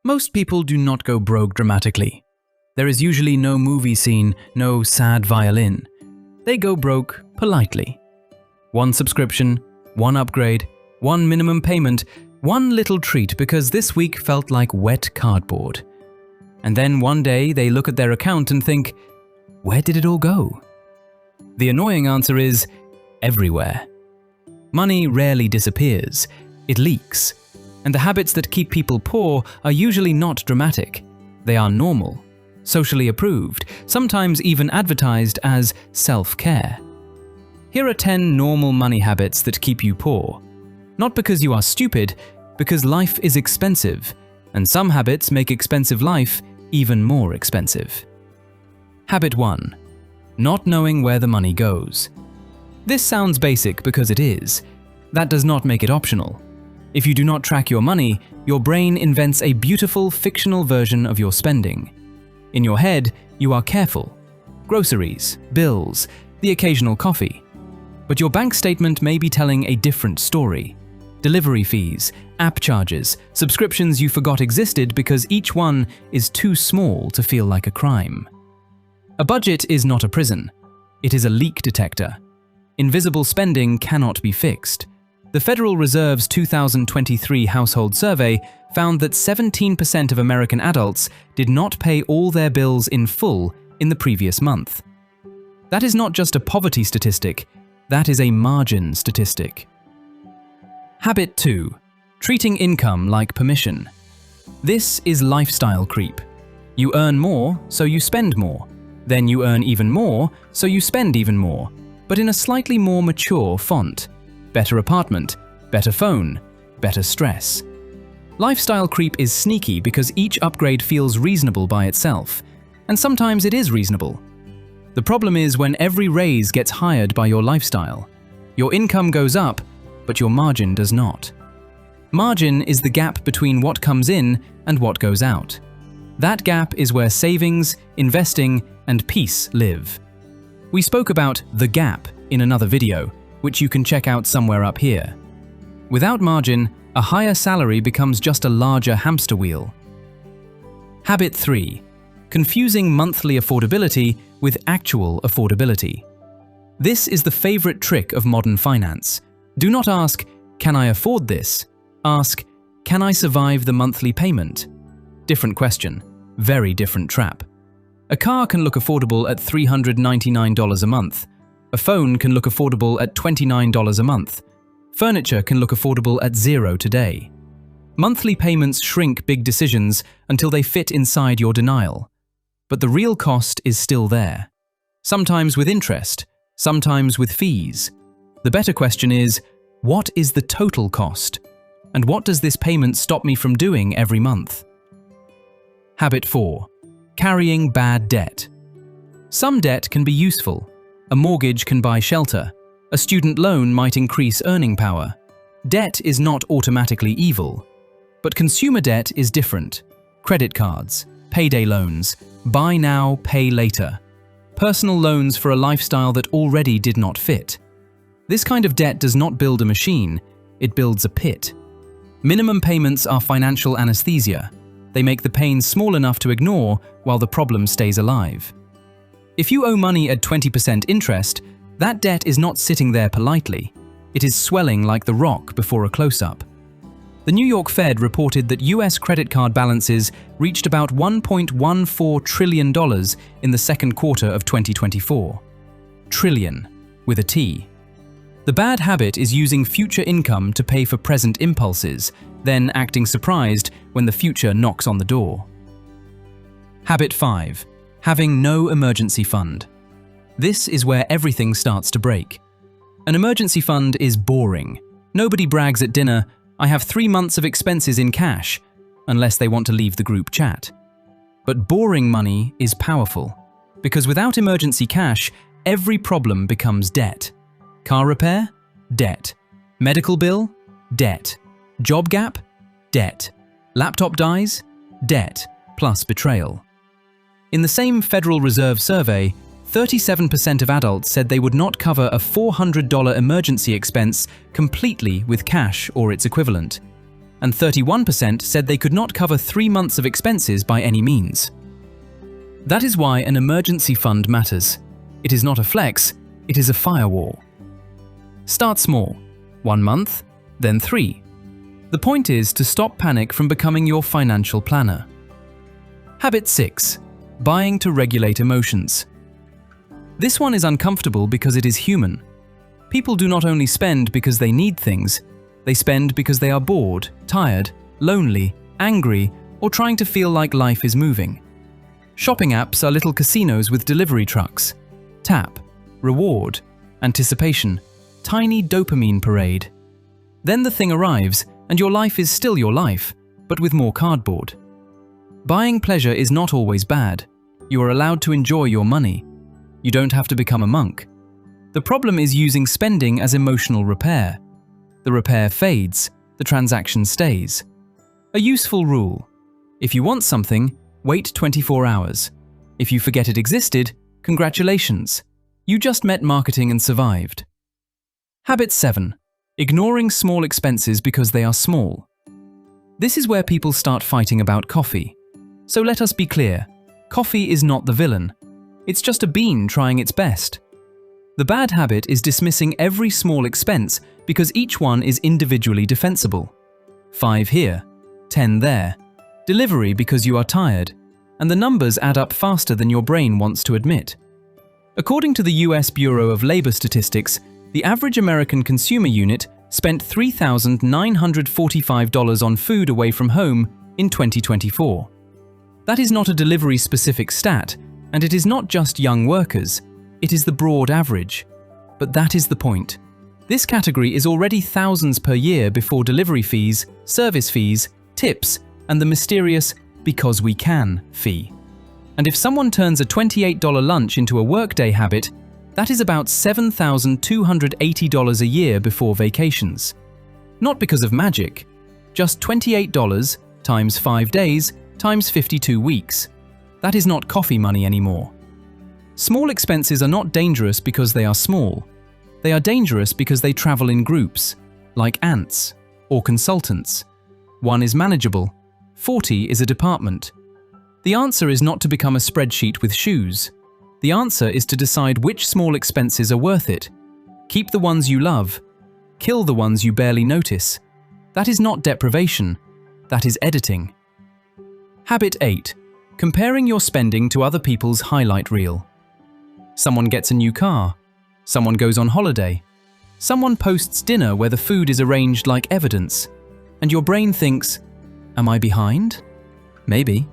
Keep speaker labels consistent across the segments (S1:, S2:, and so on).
S1: Most people do not go broke dramatically. There is usually no movie scene, no sad violin. They go broke politely. One subscription, one upgrade, one minimum payment, one little treat because this week felt like wet cardboard. And then one day they look at their account and think, where did it all go? The annoying answer is everywhere. Money rarely disappears, it leaks. And the habits that keep people poor are usually not dramatic. They are normal, socially approved, sometimes even advertised as self-care. Here are 10 normal money habits that keep you poor. Not because you are stupid, because life is expensive, and some habits make expensive life even more expensive. Habit 1. Not knowing where the money goes. This sounds basic because it is. That does not make it optional. If you do not track your money, your brain invents a beautiful fictional version of your spending. In your head, you are careful. Groceries, bills, the occasional coffee. But your bank statement may be telling a different story. Delivery fees, app charges, subscriptions you forgot existed because each one is too small to feel like a crime. A budget is not a prison. It is a leak detector. Invisible spending cannot be fixed. The Federal Reserve's 2023 household survey found that 17% of American adults did not pay all their bills in full in the previous month. That is not just a poverty statistic, that is a margin statistic. Habit 2. Treating income like permission. This is lifestyle creep. You earn more, so you spend more. Then you earn even more, so you spend even more, but in a slightly more mature font. Better apartment, better phone, better stress. Lifestyle creep is sneaky because each upgrade feels reasonable by itself, and sometimes it is reasonable. The problem is when every raise gets hired by your lifestyle. Your income goes up, but your margin does not. Margin is the gap between what comes in and what goes out. That gap is where savings, investing, and peace live. We spoke about the gap in another video, which you can check out somewhere up here. Without margin, a higher salary becomes just a larger hamster wheel. Habit 3. Confusing monthly affordability with actual affordability. This is the favorite trick of modern finance. Do not ask, can I afford this? Ask, can I survive the monthly payment? Different question, very different trap. A car can look affordable at $399 a month. A phone can look affordable at $29 a month. Furniture can look affordable at $0 today. Monthly payments shrink big decisions until they fit inside your denial. But the real cost is still there. Sometimes with interest, sometimes with fees. The better question is, what is the total cost? And what does this payment stop me from doing every month? Habit 4. Carrying bad debt. Some debt can be useful. A mortgage can buy shelter. A student loan might increase earning power. Debt is not automatically evil. But consumer debt is different. Credit cards, payday loans, buy now, pay later. Personal loans for a lifestyle that already did not fit. This kind of debt does not build a machine, it builds a pit. Minimum payments are financial anesthesia. They make the pain small enough to ignore while the problem stays alive. If you owe money at 20% interest, that debt is not sitting there politely. It is swelling like the rock before a close-up. The New York Fed reported that US credit card balances reached about $1.14 trillion in the second quarter of 2024. Trillion, with a T. The bad habit is using future income to pay for present impulses, then acting surprised when the future knocks on the door. Habit 5. Having no emergency fund. This is where everything starts to break. An emergency fund is boring. Nobody brags at dinner, I have 3 months of expenses in cash, unless they want to leave the group chat. But boring money is powerful, because without emergency cash, every problem becomes debt. Car repair? Debt. Medical bill? Debt. Job gap? Debt. Laptop dies? Debt, plus betrayal. In the same Federal Reserve survey, 37% of adults said they would not cover a $400 emergency expense completely with cash or its equivalent. and 31% said they could not cover 3 months of expenses by any means. That is why an emergency fund matters. It is not a flex, it is a firewall. Start small, 1 month, then 3. The point is to stop panic from becoming your financial planner. Habit 6. Buying to regulate emotions. This one is uncomfortable because it is human. People do not only spend because they need things, they spend because they are bored, tired, lonely, angry, or trying to feel like life is moving. Shopping apps are little casinos with delivery trucks. Tap, reward, anticipation, tiny dopamine parade. Then the thing arrives, and your life is still your life, but with more cardboard. Buying pleasure is not always bad. You are allowed to enjoy your money. You don't have to become a monk. The problem is using spending as emotional repair. The repair fades, the transaction stays. A useful rule: if you want something, wait 24 hours. If you forget it existed, congratulations. You just met marketing and survived. Habit 7. Ignoring small expenses because they are small. This is where people start fighting about coffee. So let us be clear, coffee is not the villain. It's just a bean trying its best. The bad habit is dismissing every small expense because each one is individually defensible. 5 here, 10 there. Delivery because you are tired, and the numbers add up faster than your brain wants to admit. According to the US Bureau of Labor Statistics, the average American consumer unit spent $3,945 on food away from home in 2024. That is not a delivery-specific stat, and it is not just young workers, it is the broad average. But that is the point. This category is already thousands per year before delivery fees, service fees, tips, and the mysterious "because we can" fee. And if someone turns a $28 lunch into a workday habit, that is about $7,280 a year before vacations. Not because of magic, just $28 times 5 days times 52 weeks. That is not coffee money anymore. Small expenses are not dangerous because they are small. They are dangerous because they travel in groups, like ants or consultants. 1 is manageable, 40 is a department. The answer is not to become a spreadsheet with shoes. The answer is to decide which small expenses are worth it. Keep the ones you love. Kill the ones you barely notice. That is not deprivation. That is editing. Habit 8. Comparing your spending to other people's highlight reel. Someone gets a new car. Someone goes on holiday. Someone posts dinner where the food is arranged like evidence. And your brain thinks, am I behind? Maybe.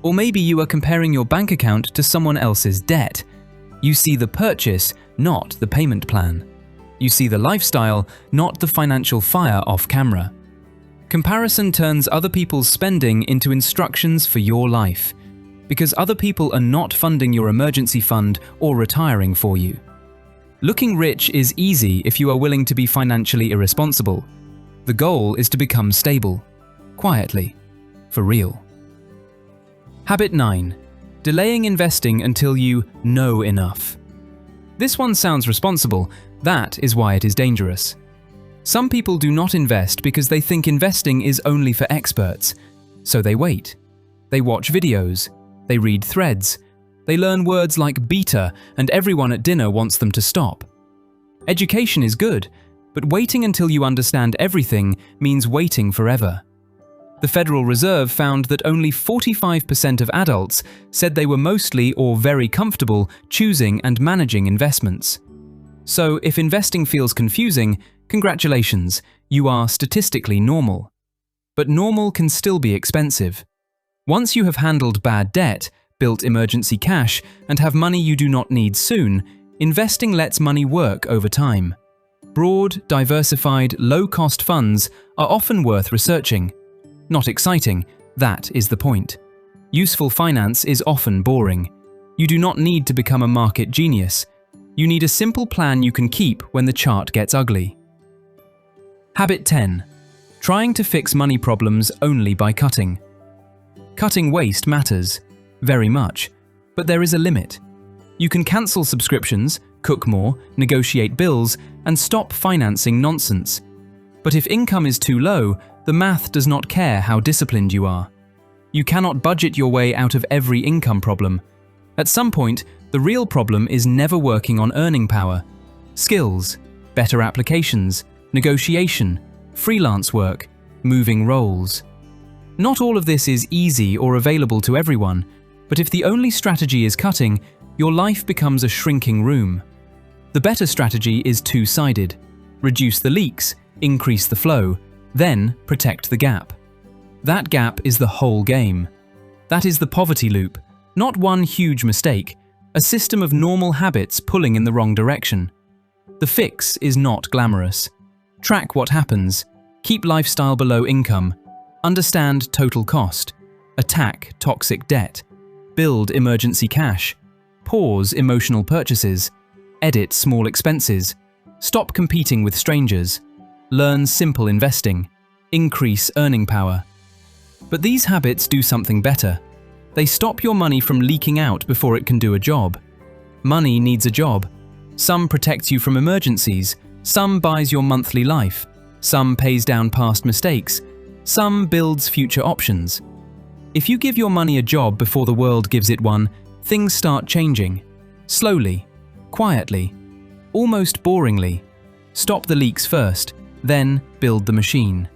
S1: Or maybe you are comparing your bank account to someone else's debt. You see the purchase, not the payment plan. You see the lifestyle, not the financial fire off camera. Comparison turns other people's spending into instructions for your life, because other people are not funding your emergency fund or retiring for you. Looking rich is easy if you are willing to be financially irresponsible. The goal is to become stable, quietly, for real. Habit 9. Delaying investing until you know enough. This one sounds responsible. That is why it is dangerous. Some people do not invest because they think investing is only for experts. So they wait. They watch videos. They read threads. They learn words like beta, and everyone at dinner wants them to stop. Education is good, but waiting until you understand everything means waiting forever. The Federal Reserve found that only 45% of adults said they were mostly or very comfortable choosing and managing investments. So if investing feels confusing, congratulations, you are statistically normal. But normal can still be expensive. Once you have handled bad debt, built emergency cash, and have money you do not need soon, investing lets money work over time. Broad, diversified, low-cost funds are often worth researching. Not exciting, that is the point. Useful finance is often boring. You do not need to become a market genius. You need a simple plan you can keep when the chart gets ugly. Habit 10. Trying to fix money problems only by cutting. Cutting waste matters, very much, but there is a limit. You can cancel subscriptions, cook more, negotiate bills, and stop financing nonsense. But if income is too low, The math does not care how disciplined you are. You cannot budget your way out of every income problem. At some point, the real problem is never working on earning power, skills, better applications, negotiation, freelance work, moving roles. Not all of this is easy or available to everyone, but if the only strategy is cutting, your life becomes a shrinking room. The better strategy is two-sided. Reduce the leaks, increase the flow, then protect the gap. That gap is the whole game. That is the poverty loop, not one huge mistake, a system of normal habits pulling in the wrong direction. The fix is not glamorous. Track what happens, keep lifestyle below income, understand total cost, attack toxic debt, build emergency cash, pause emotional purchases, edit small expenses, stop competing with strangers, learn simple investing, increase earning power. But these habits do something better. They stop your money from leaking out before it can do a job. Money needs a job. Some protects you from emergencies, some buys your monthly life, some pays down past mistakes, some builds future options. If you give your money a job before the world gives it one, things start changing. Slowly, quietly, almost boringly. Stop the leaks first, then build the machine.